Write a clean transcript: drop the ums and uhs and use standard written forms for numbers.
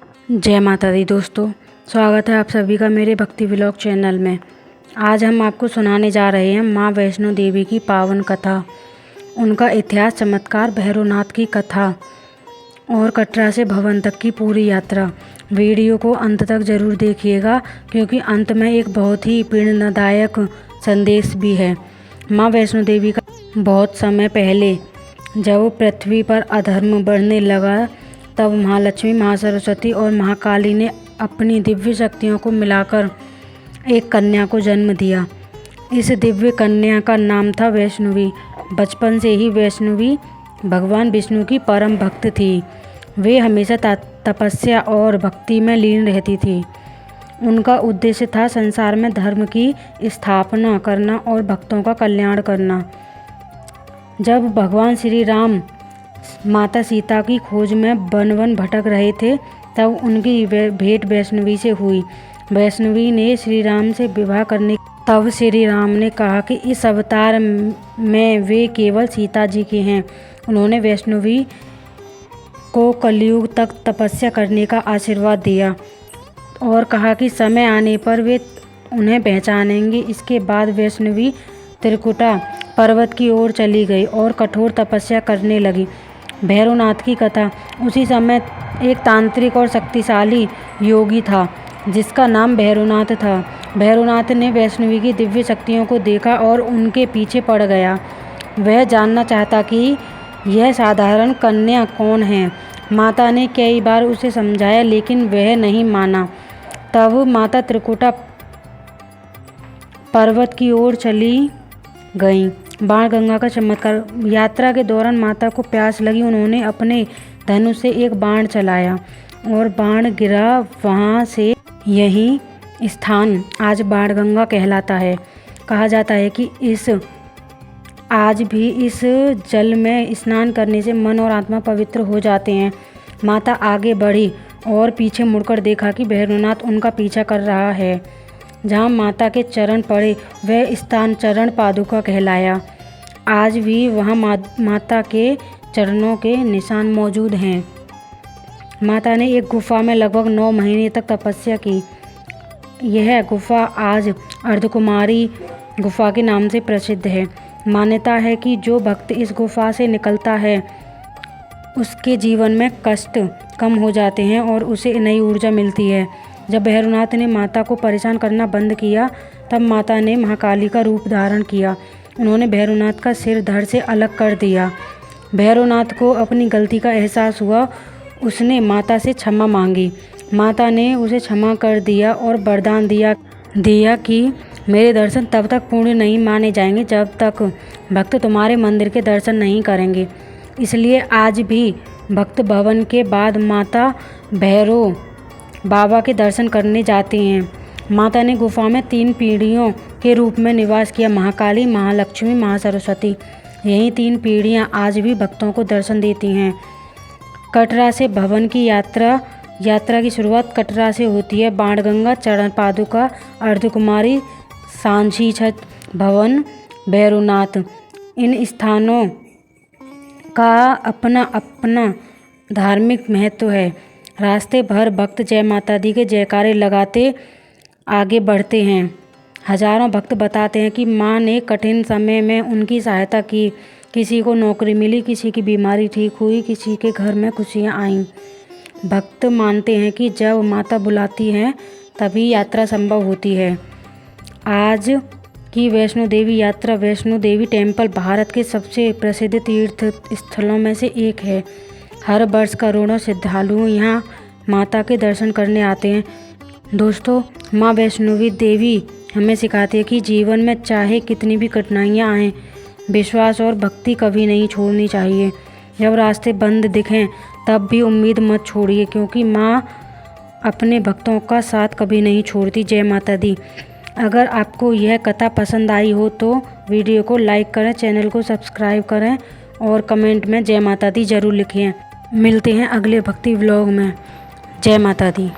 जय माता दी दोस्तों, स्वागत है आप सभी का मेरे भक्ति व्लॉग चैनल में। आज हम आपको सुनाने जा रहे हैं माँ वैष्णो देवी की पावन कथा, उनका इतिहास, चमत्कार, भैरवनाथ की कथा और कटरा से भवन तक की पूरी यात्रा। वीडियो को अंत तक ज़रूर देखिएगा क्योंकि अंत में एक बहुत ही प्रेरणादायक संदेश भी है। माँ वैष्णो देवी का बहुत समय पहले जब पृथ्वी पर अधर्म बढ़ने लगा तब महालक्ष्मी, महासरस्वती और महाकाली ने अपनी दिव्य शक्तियों को मिलाकर एक कन्या को जन्म दिया। इस दिव्य कन्या का नाम था वैष्णवी। बचपन से ही वैष्णवी भगवान विष्णु की परम भक्त थी। वे हमेशा तपस्या और भक्ति में लीन रहती थी। उनका उद्देश्य था संसार में धर्म की स्थापना करना और भक्तों का कल्याण करना। जब भगवान श्री राम माता सीता की खोज में वन वन भटक रहे थे तब उनकी भेंट वैष्णवी से हुई। वैष्णवी ने श्री राम से विवाह करने तब श्री राम ने कहा कि इस अवतार में वे केवल सीता जी के हैं। उन्होंने वैष्णवी को कलयुग तक तपस्या करने का आशीर्वाद दिया और कहा कि समय आने पर वे उन्हें पहचानेंगे। इसके बाद वैष्णवी त्रिकुटा पर्वत की ओर चली गई और कठोर तपस्या करने लगी। भैरवनाथ की कथा। उसी समय एक तांत्रिक और शक्तिशाली योगी था जिसका नाम भैरवनाथ था। भैरवनाथ ने वैष्णवी की दिव्य शक्तियों को देखा और उनके पीछे पड़ गया। वह जानना चाहता कि यह साधारण कन्या कौन है। माता ने कई बार उसे समझाया लेकिन वह नहीं माना। तब माता त्रिकुटा पर्वत की ओर चली गईं। बाण गंगा का चमत्कार। यात्रा के दौरान माता को प्यास लगी। उन्होंने अपने धनुष से एक बाण चलाया और बाण गिरा। वहाँ से यही स्थान आज बाण गंगा कहलाता है। कहा जाता है कि आज भी इस जल में स्नान करने से मन और आत्मा पवित्र हो जाते हैं। माता आगे बढ़ी और पीछे मुड़कर देखा कि भैरवनाथ उनका पीछा कर रहा है। जहाँ माता के चरण पड़े वह स्थान चरण पादुका कहलाया। आज भी वहाँ माता के चरणों के निशान मौजूद हैं। माता ने एक गुफा में लगभग 9 महीने तक तपस्या की। यह गुफा आज अर्धकुमारी गुफा के नाम से प्रसिद्ध है। मान्यता है कि जो भक्त इस गुफा से निकलता है उसके जीवन में कष्ट कम हो जाते हैं और उसे नई ऊर्जा मिलती है। जब भैरवनाथ ने माता को परेशान करना बंद किया तब माता ने महाकाली का रूप धारण किया। उन्होंने भैरवनाथ का सिर धड़ से अलग कर दिया। भैरवनाथ को अपनी गलती का एहसास हुआ। उसने माता से क्षमा मांगी। माता ने उसे क्षमा कर दिया और वरदान दिया कि मेरे दर्शन तब तक पूर्ण नहीं माने जाएंगे जब तक भक्त तुम्हारे मंदिर के दर्शन नहीं करेंगे। इसलिए आज भी भक्त भवन के बाद माता भैरव बाबा के दर्शन करने जाते हैं। माता ने गुफा में 3 पीढ़ियों के रूप में निवास किया। महाकाली, महालक्ष्मी, महासरस्वती। यही 3 पीढ़ियाँ आज भी भक्तों को दर्शन देती हैं। कटरा से भवन की यात्रा की शुरुआत कटरा से होती है। बाणगंगा, चरण पादुका, अर्धकुमारी, सांची छत, भवन, भैरवनाथ। इन स्थानों का अपना अपना धार्मिक महत्व है। रास्ते भर भक्त जय माता दी के जयकारे लगाते आगे बढ़ते हैं। हजारों भक्त बताते हैं कि माँ ने कठिन समय में उनकी सहायता की। किसी को नौकरी मिली, किसी की बीमारी ठीक हुई, किसी के घर में खुशियाँ आईं। भक्त मानते हैं कि जब माता बुलाती हैं तभी यात्रा संभव होती है। आज की वैष्णो देवी यात्रा। वैष्णो देवी टेम्पल भारत के सबसे प्रसिद्ध तीर्थ स्थलों में से एक है। हर वर्ष करोड़ों श्रद्धालु यहाँ माता के दर्शन करने आते हैं। दोस्तों, माँ वैष्णो देवी हमें सिखाती है कि जीवन में चाहे कितनी भी कठिनाइयाँ आएँ, विश्वास और भक्ति कभी नहीं छोड़नी चाहिए। जब रास्ते बंद दिखें तब भी उम्मीद मत छोड़िए क्योंकि माँ अपने भक्तों का साथ कभी नहीं छोड़ती। जय माता दी। अगर आपको यह कथा पसंद आई हो तो वीडियो को लाइक करें, चैनल को सब्सक्राइब करें और कमेंट में जय माता दी ज़रूर लिखें। मिलते हैं अगले भक्ति व्लॉग में। जय माता दी।